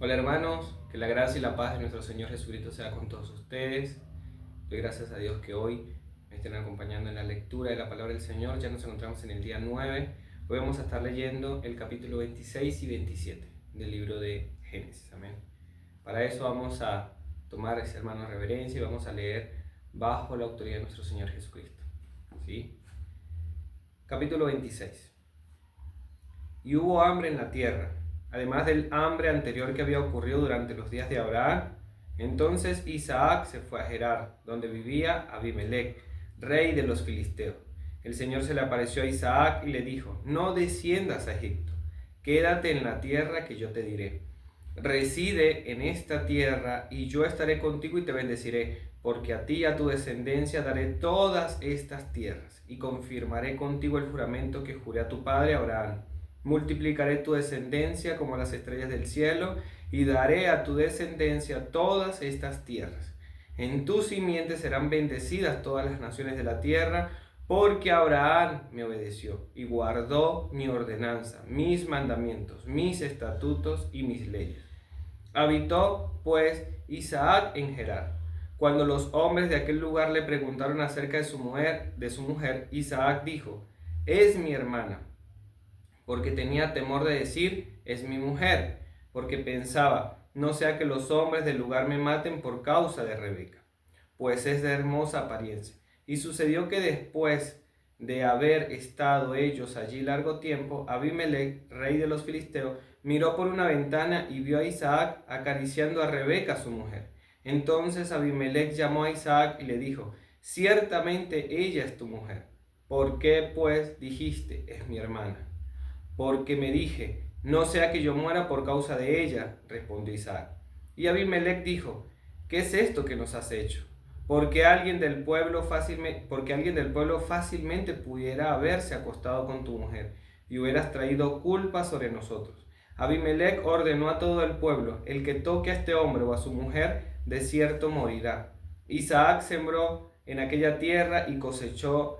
Hola hermanos, que la gracia y la paz de nuestro Señor Jesucristo sea con todos ustedes. Doy gracias a Dios que hoy me estén acompañando en la lectura de la palabra del Señor. Ya nos encontramos en el día 9. Hoy vamos a estar leyendo el capítulo 26 y 27 del libro de Génesis. Amén. Para eso vamos a tomar, hermanos, reverencia y vamos a leer bajo la autoridad de nuestro Señor Jesucristo. ¿Sí? Capítulo 26. Y hubo hambre en la tierra, además del hambre anterior que había ocurrido durante los días de Abraham. Entonces Isaac se fue a Gerar, donde vivía Abimelec, rey de los filisteos. El Señor se le apareció a Isaac y le dijo: no desciendas a Egipto, quédate en la tierra que yo te diré. Reside en esta tierra y yo estaré contigo y te bendeciré, porque a ti y a tu descendencia daré todas estas tierras, y confirmaré contigo el juramento que juré a tu padre Abraham. Multiplicaré tu descendencia como las estrellas del cielo, y daré a tu descendencia todas estas tierras. En tu simiente serán bendecidas todas las naciones de la tierra, porque Abraham me obedeció y guardó mi ordenanza, mis mandamientos, mis estatutos y mis leyes. Habitó, pues, Isaac en Gerar. Cuando los hombres de aquel lugar le preguntaron acerca de su mujer, Isaac dijo: es mi hermana, porque tenía temor de decir: es mi mujer, porque pensaba: no sea que los hombres del lugar me maten por causa de Rebeca, pues es de hermosa apariencia. Y sucedió que después de haber estado ellos allí largo tiempo, Abimelec, rey de los filisteos, miró por una ventana y vio a Isaac acariciando a Rebeca su mujer. Entonces Abimelec llamó a Isaac y le dijo: ciertamente ella es tu mujer. ¿Por qué pues dijiste: es mi hermana? Porque me dije: no sea que yo muera por causa de ella, respondió Isaac. Y Abimelec dijo: ¿qué es esto que nos has hecho? Porque alguien del pueblo fácilmente pudiera haberse acostado con tu mujer, y hubieras traído culpa sobre nosotros. Abimelec ordenó a todo el pueblo: el que toque a este hombre o a su mujer, de cierto morirá. Isaac sembró en aquella tierra y cosechó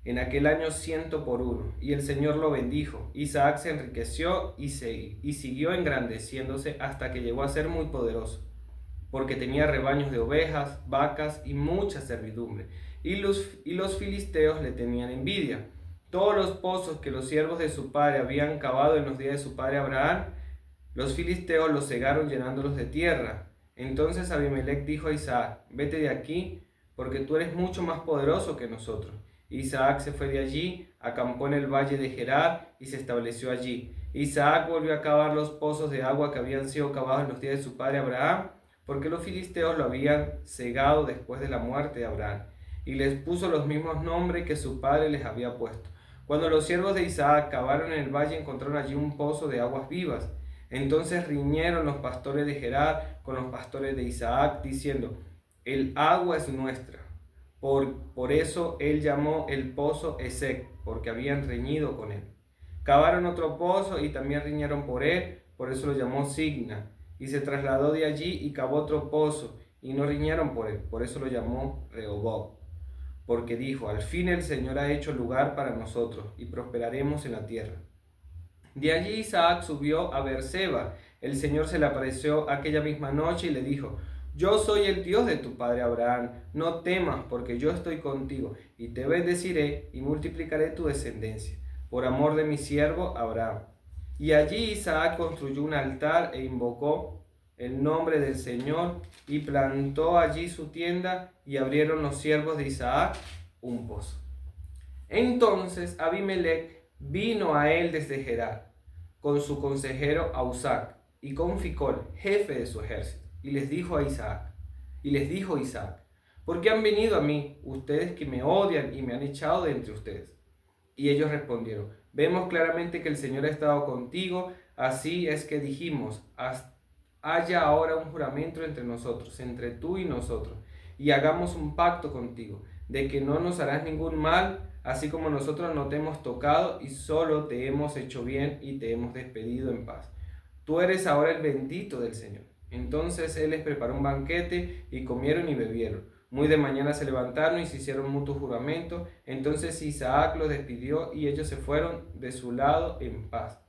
en aquel año 100 por 1, y el Señor lo bendijo. Isaac se enriqueció y siguió engrandeciéndose hasta que llegó a ser muy poderoso, porque tenía rebaños de ovejas, vacas y mucha servidumbre, y los filisteos le tenían envidia. Todos los pozos que los siervos de su padre habían cavado en los días de su padre Abraham, los filisteos los cegaron llenándolos de tierra. Entonces Abimelec dijo a Isaac: vete de aquí, porque tú eres mucho más poderoso que nosotros. Isaac se fue de allí, acampó en el valle de Gerar y se estableció allí. Isaac volvió a cavar los pozos de agua que habían sido cavados en los días de su padre Abraham, porque los filisteos lo habían cegado después de la muerte de Abraham, y les puso los mismos nombres que su padre les había puesto. Cuando los siervos de Isaac cavaron en el valle, encontraron allí un pozo de aguas vivas. Entonces riñeron los pastores de Gerar con los pastores de Isaac, diciendo: el agua es nuestra. Por eso él llamó el pozo Esec, porque habían reñido con él. Cavaron otro pozo y también riñeron por él, por eso lo llamó Signa. Y se trasladó de allí y cavó otro pozo, y no riñeron por él, por eso lo llamó Rehoboth. Porque dijo: al fin el Señor ha hecho lugar para nosotros, y prosperaremos en la tierra. De allí Isaac subió a Beerseba. El Señor se le apareció aquella misma noche y le dijo: yo soy el Dios de tu padre Abraham, no temas, porque yo estoy contigo, y te bendeciré y multiplicaré tu descendencia, por amor de mi siervo Abraham. Y allí Isaac construyó un altar e invocó el nombre del Señor, y plantó allí su tienda, y abrieron los siervos de Isaac un pozo. Entonces Abimelec vino a él desde Gerar, con su consejero Ausac, y con Ficol, jefe de su ejército, y les dijo Isaac: ¿por qué han venido a mí, ustedes que me odian y me han echado de entre ustedes? Y ellos respondieron: vemos claramente que el Señor ha estado contigo, así es que dijimos: haya ahora un juramento entre nosotros, entre tú y nosotros, y hagamos un pacto contigo, de que no nos harás ningún mal, así como nosotros no te hemos tocado y solo te hemos hecho bien y te hemos despedido en paz. Tú eres ahora el bendito del Señor. Entonces él les preparó un banquete y comieron y bebieron. Muy de mañana se levantaron y se hicieron mutuo juramento. Entonces Isaac los despidió y ellos se fueron de su lado en paz.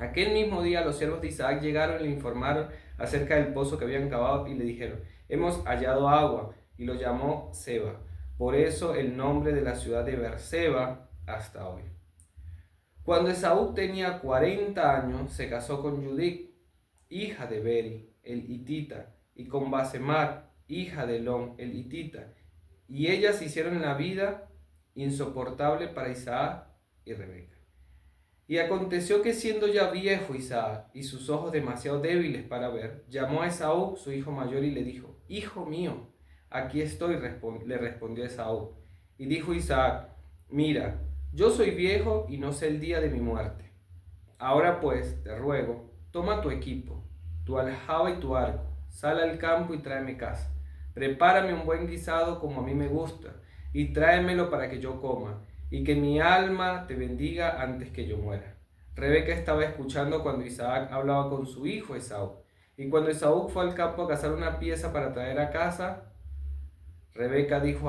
Aquel mismo día los siervos de Isaac llegaron y le informaron acerca del pozo que habían cavado y le dijeron: hemos hallado agua, y lo llamó Seba. Por eso el nombre de la ciudad de Beerseba hasta hoy. Cuando Esaú tenía 40 años, se casó con Judith, hija de Beri, el hitita, y con Basemar, hija de Elón, el hitita, y ellas hicieron la vida insoportable para Isaac y Rebeca. Y aconteció que siendo ya viejo Isaac y sus ojos demasiado débiles para ver, llamó a Esaú, su hijo mayor, y le dijo: hijo mío, aquí estoy, le respondió Esaú. Y dijo Isaac: mira, yo soy viejo y no sé el día de mi muerte. Ahora pues, te ruego, toma tu equipo, tu aljaba y tu arco, sal al campo y tráeme caza. Prepárame un buen guisado como a mí me gusta, y tráemelo para que yo coma, y que mi alma te bendiga antes que yo muera. Rebeca estaba escuchando cuando Isaac hablaba con su hijo Esaú. Y cuando Esaú fue al campo a cazar una pieza para traer a casa, Rebeca dijo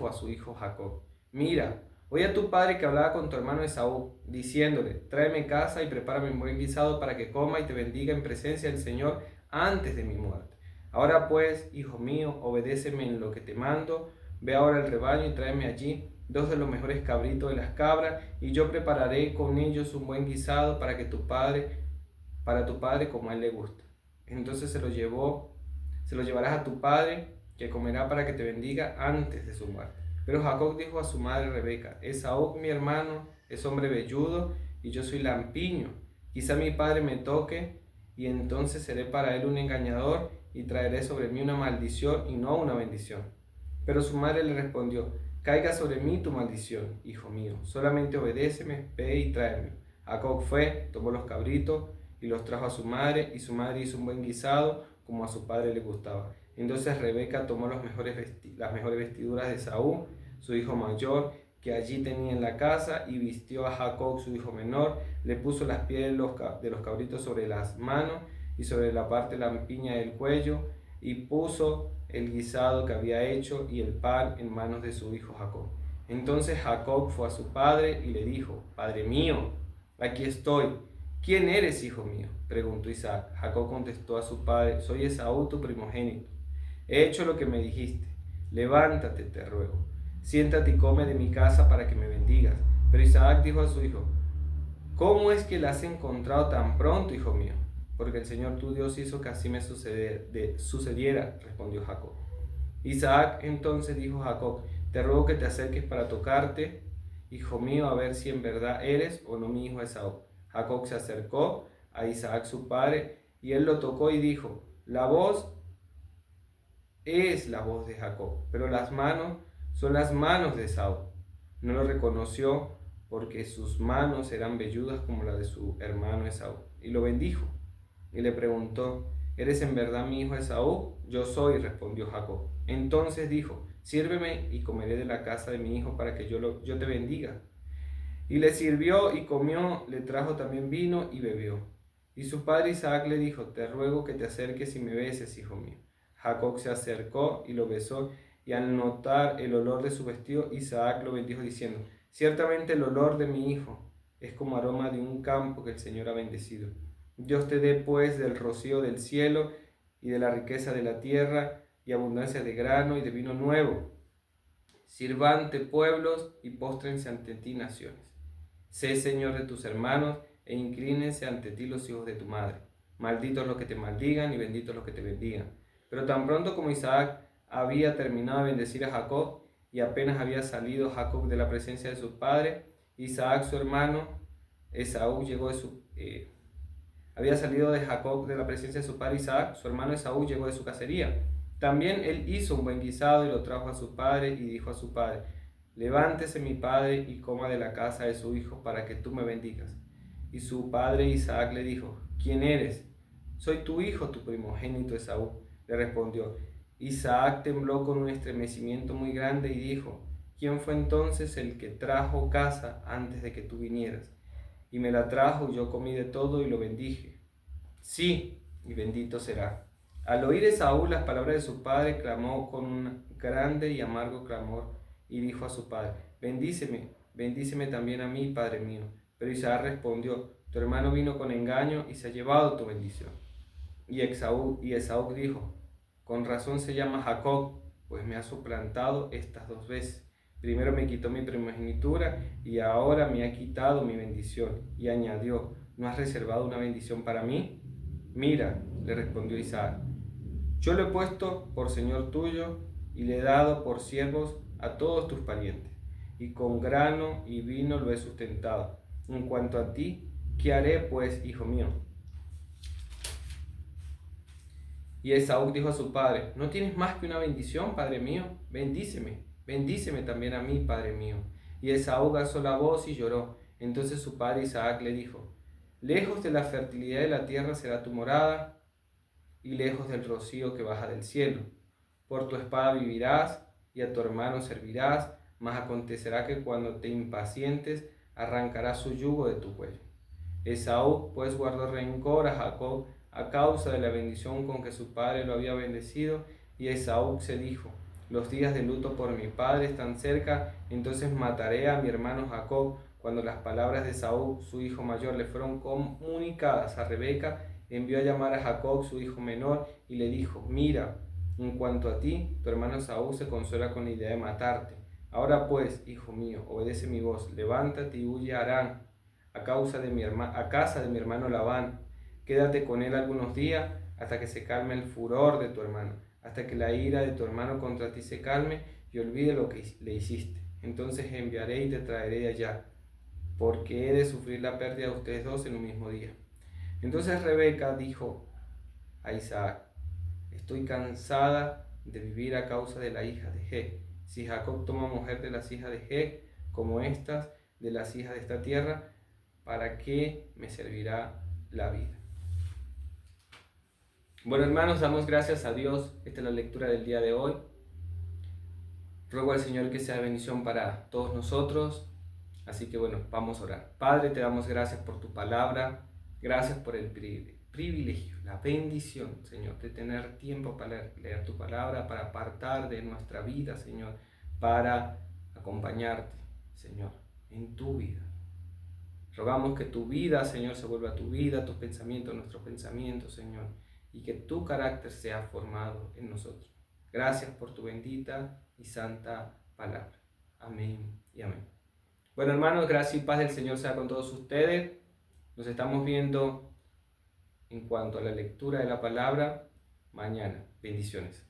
a su hijo Jacob: mira, oye a tu padre que hablaba con tu hermano Esaú, diciéndole: tráeme caza y prepárame un buen guisado para que coma y te bendiga en presencia del Señor antes de mi muerte. Ahora pues, hijo mío, obedéceme en lo que te mando. Ve ahora al rebaño y tráeme allí 2 de los mejores cabritos de las cabras, y yo prepararé con ellos un buen guisado para tu padre como a él le gusta. Entonces se lo llevarás a tu padre, que comerá para que te bendiga antes de su muerte. Pero Jacob dijo a su madre Rebeca: Esaú, mi hermano, es hombre velludo y yo soy lampiño. Quizá mi padre me toque y entonces seré para él un engañador y traeré sobre mí una maldición y no una bendición. Pero su madre le respondió: caiga sobre mí tu maldición, hijo mío, solamente obedéceme, ve y tráeme. Jacob fue, tomó los cabritos y los trajo a su madre, y su madre hizo un buen guisado como a su padre le gustaba. Entonces Rebeca tomó las mejores vestiduras de Esaú, su hijo mayor, que allí tenía en la casa, y vistió a Jacob, su hijo menor, le puso las pieles de los cabritos sobre las manos y sobre la parte lampiña del cuello, y puso el guisado que había hecho y el pan en manos de su hijo Jacob. Entonces Jacob fue a su padre y le dijo: Padre mío, aquí estoy. ¿Quién eres, hijo mío?, preguntó Isaac. Jacob contestó a su padre: soy Esaú, tu primogénito. He hecho lo que me dijiste. Levántate, te ruego. Siéntate y come de mi casa para que me bendigas. Pero Isaac dijo a su hijo: ¿cómo es que la has encontrado tan pronto, hijo mío? Porque el Señor tu Dios hizo que así me sucediera, respondió Jacob. Isaac entonces dijo a Jacob: te ruego que te acerques para tocarte, hijo mío, a ver si en verdad eres o no mi hijo Esaú. Jacob se acercó a Isaac su padre, y él lo tocó y dijo: la voz es la voz de Jacob, pero las manos son las manos de Esaú. No lo reconoció porque sus manos eran velludas como las de su hermano Esaú. Y lo bendijo. Y le preguntó: ¿eres en verdad mi hijo Esaú? Yo soy, respondió Jacob. Entonces dijo: sírveme y comeré de la casa de mi hijo para que yo te bendiga. Y le sirvió y comió, le trajo también vino y bebió. Y su padre Isaac le dijo: te ruego que te acerques y me beses, hijo mío. Jacob se acercó y lo besó, y al notar el olor de su vestido, Isaac lo bendijo diciendo: ciertamente el olor de mi hijo es como aroma de un campo que el Señor ha bendecido. Dios te dé pues del rocío del cielo y de la riqueza de la tierra y abundancia de grano y de vino nuevo. Sirvante pueblos y póstrense ante ti naciones. Sé Señor de tus hermanos e inclínense ante ti los hijos de tu madre. Malditos los que te maldigan y benditos los que te bendigan. Pero tan pronto como Isaac había terminado de bendecir a Jacob y apenas había salido Jacob de la presencia de su padre, Isaac su hermano, Esaú llegó de su... había salido de Jacob de la presencia de su padre Isaac, su hermano Esaú llegó de su cacería. También él hizo un buen guisado y lo trajo a su padre y dijo a su padre: levántese mi padre y coma de la casa de su hijo para que tú me bendigas. Y su padre Isaac le dijo: ¿quién eres? Soy tu hijo, tu primogénito Esaú, le respondió. Isaac tembló con un estremecimiento muy grande y dijo: ¿quién fue entonces el que trajo caza antes de que tú vinieras? Y me la trajo, y yo comí de todo y lo bendije. Sí, y bendito será. Al oír Esaú las palabras de su padre, clamó con un grande y amargo clamor, y dijo a su padre: bendíceme, bendíceme también a mí, padre mío. Pero Isaac respondió: tu hermano vino con engaño y se ha llevado tu bendición. Y Esaú dijo: con razón se llama Jacob, pues me ha suplantado estas 2 veces. Primero me quitó mi primogenitura y ahora me ha quitado mi bendición. Y añadió: ¿no has reservado una bendición para mí? Mira, le respondió Isaac, yo lo he puesto por señor tuyo y le he dado por siervos a todos tus parientes, y con grano y vino lo he sustentado. En cuanto a ti, ¿qué haré, pues, hijo mío? Y Esaú dijo a su padre: ¿no tienes más que una bendición, padre mío? Bendíceme también a mí, padre mío. Y Esaú alzó la voz y lloró. Entonces su padre Isaac le dijo: lejos de la fertilidad de la tierra será tu morada, y lejos del rocío que baja del cielo. Por tu espada vivirás, y a tu hermano servirás, mas acontecerá que cuando te impacientes, arrancarás su yugo de tu cuello. Esaú pues guardó rencor a Jacob a causa de la bendición con que su padre lo había bendecido, y Esaú se dijo: los días de luto por mi padre están cerca, entonces mataré a mi hermano Jacob. Cuando las palabras de Esaú, su hijo mayor, le fueron comunicadas a Rebeca, envió a llamar a Jacob, su hijo menor, y le dijo: mira, en cuanto a ti, tu hermano Esaú se consuela con la idea de matarte. Ahora pues, hijo mío, obedece mi voz, levántate y huye a Harán, a casa de mi hermano Labán. Quédate con él algunos días hasta que se calme el furor de tu hermano, hasta que la ira de tu hermano contra ti se calme y olvide lo que le hiciste. Entonces enviaré y te traeré de allá, porque he de sufrir la pérdida de ustedes dos en un mismo día. Entonces Rebeca dijo a Isaac: estoy cansada de vivir a causa de la hija de Jeg. Si Jacob toma mujer de las hijas de Jeg, como estas de las hijas de esta tierra, ¿para qué me servirá la vida? Bueno, hermanos, damos gracias a Dios. Esta es la lectura del día de hoy. Ruego al Señor que sea bendición para todos nosotros. Así que bueno, vamos a orar. Padre, te damos gracias por tu palabra. Gracias por el privilegio, la bendición, Señor, de tener tiempo para leer tu palabra, para apartar de nuestra vida, Señor, para acompañarte, Señor, en tu vida. Rogamos que tu vida, Señor, se vuelva tu vida, tus pensamientos, nuestros pensamientos, Señor, y que tu carácter sea formado en nosotros. Gracias por tu bendita y santa palabra. Amén y amén. Bueno, hermanos, gracias y paz del Señor sea con todos ustedes. Nos estamos viendo en cuanto a la lectura de la palabra mañana. Bendiciones.